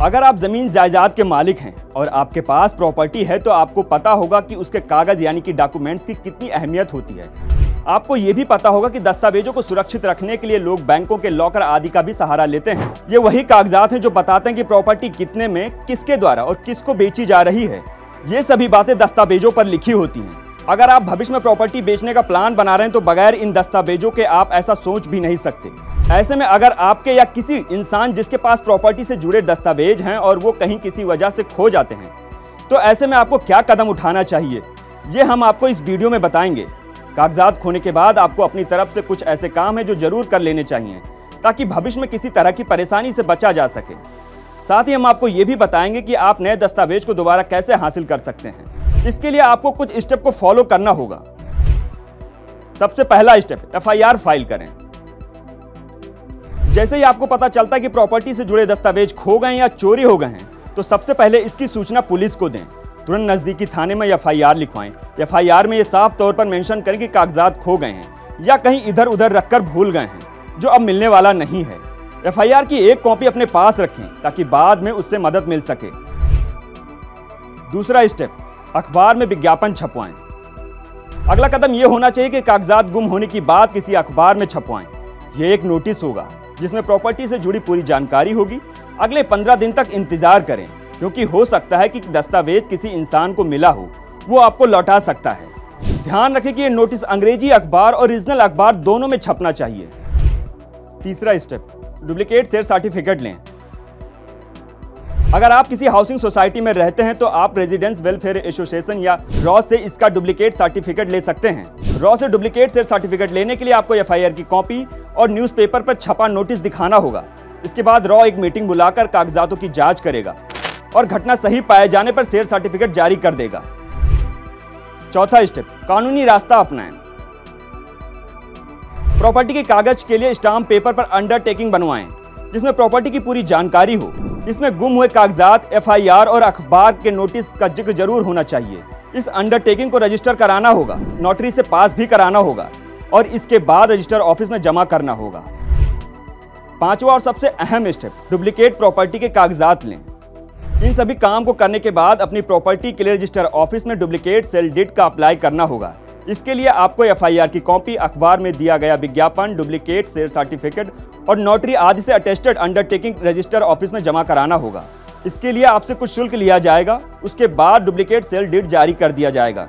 अगर आप जमीन जायदाद के मालिक हैं और आपके पास प्रॉपर्टी है तो आपको पता होगा कि उसके कागज यानी कि डॉक्यूमेंट्स की कितनी अहमियत होती है। आपको ये भी पता होगा कि दस्तावेजों को सुरक्षित रखने के लिए लोग बैंकों के लॉकर आदि का भी सहारा लेते हैं। ये वही कागजात हैं जो बताते हैं कि प्रॉपर्टी कितने में, किसके द्वारा और किसको बेची जा रही है। ये सभी बातें दस्तावेजों पर लिखी होती हैं। अगर आप भविष्य में प्रॉपर्टी बेचने का प्लान बना रहे हैं तो बगैर इन दस्तावेजों के आप ऐसा सोच भी नहीं सकते। ऐसे में अगर आपके या किसी इंसान जिसके पास प्रॉपर्टी से जुड़े दस्तावेज हैं और वो कहीं किसी वजह से खो जाते हैं तो ऐसे में आपको क्या कदम उठाना चाहिए, ये हम आपको इस वीडियो में बताएंगे। कागजात खोने के बाद आपको अपनी तरफ से कुछ ऐसे काम हैं जो जरूर कर लेने चाहिए ताकि भविष्य में किसी तरह की परेशानी से बचा जा सके। साथ ही हम आपको ये भी बताएंगे कि आप नए दस्तावेज को दोबारा कैसे हासिल कर सकते हैं। इसके लिए आपको कुछ स्टेप को फॉलो करना होगा। सबसे पहला स्टेप, एफआईआर फाइल करें। जैसे ही आपको पता चलता है कि प्रॉपर्टी से जुड़े दस्तावेज खो गए या चोरी हो गए हैं तो सबसे पहले इसकी सूचना पुलिस को दें। तुरंत नजदीकी थाने में एफआईआर लिखवाएं। एफआईआर में ये साफ तौर पर मेंशन करें कि कागजात खो गए हैं या कहीं इधर उधर रखकर भूल गए हैं जो अब मिलने वाला नहीं है। एफआईआर की एक कॉपी अपने पास रखें ताकि बाद में उससे मदद मिल सके। दूसरा स्टेप, अखबार में विज्ञापन छपवाएं। अगला कदम यह होना चाहिए कि कागजात गुम होने की बात किसी अखबार में छपवाएं। यह एक नोटिस होगा जिसमें प्रॉपर्टी से जुड़ी पूरी जानकारी होगी। अगले 15 दिन तक इंतजार करें क्योंकि हो सकता है कि दस्तावेज किसी इंसान को मिला हो, वो आपको लौटा सकता है। ध्यान रखें कि यह नोटिस अंग्रेजी अखबार और ओरिजिनल अखबार दोनों में छपना चाहिए। तीसरा स्टेप, डुप्लीकेट शेयर सर्टिफिकेट लें। अगर आप किसी हाउसिंग सोसाइटी में रहते हैं तो आप रेजिडेंस वेलफेयर एसोसिएशन या रॉ से इसका डुप्लीकेट सर्टिफिकेट ले सकते हैं। रॉ से डुप्लीकेट शेयर सर्टिफिकेट लेने के लिए आपको एफआईआर की कॉपी और न्यूज़पेपर पर छपा नोटिस दिखाना होगा। इसके बाद रॉ एक मीटिंग बुलाकर कागजातों की जांच करेगा और घटना सही पाए जाने पर शेयर सर्टिफिकेट जारी कर देगा। चौथा स्टेप, कानूनी रास्ता अपनाएं। प्रॉपर्टी के कागज के लिए स्टाम्प पेपर पर अंडरटेकिंग बनवाएं जिसमें प्रॉपर्टी की पूरी जानकारी हो। इसमें गुम हुए कागजात, एफआईआर और अखबार के नोटिस का जिक्र जरूर होना चाहिए। इस अंडरटेकिंग को रजिस्टर कराना होगा, नोटरी से पास भी कराना होगा और इसके बाद रजिस्टर ऑफिस में जमा करना होगा। पांचवा और सबसे अहम स्टेप, डुप्लीकेट प्रॉपर्टी के कागजात लें। इन सभी काम को करने के बाद अपनी प्रॉपर्टी के लिए रजिस्टर ऑफिस में डुप्लीकेट सेल डीड का अप्लाई करना होगा। इसके लिए आपको एफआईआर की कॉपी, अखबार में दिया गया विज्ञापन, डुप्लीकेट शेयर सर्टिफिकेट और नोटरी आदि से अटेस्टेड अंडरटेकिंग रजिस्टर ऑफिस में जमा कराना होगा। इसके लिए आपसे कुछ शुल्क लिया जाएगा। उसके बाद डुप्लीकेट सेल डीड जारी कर दिया जाएगा।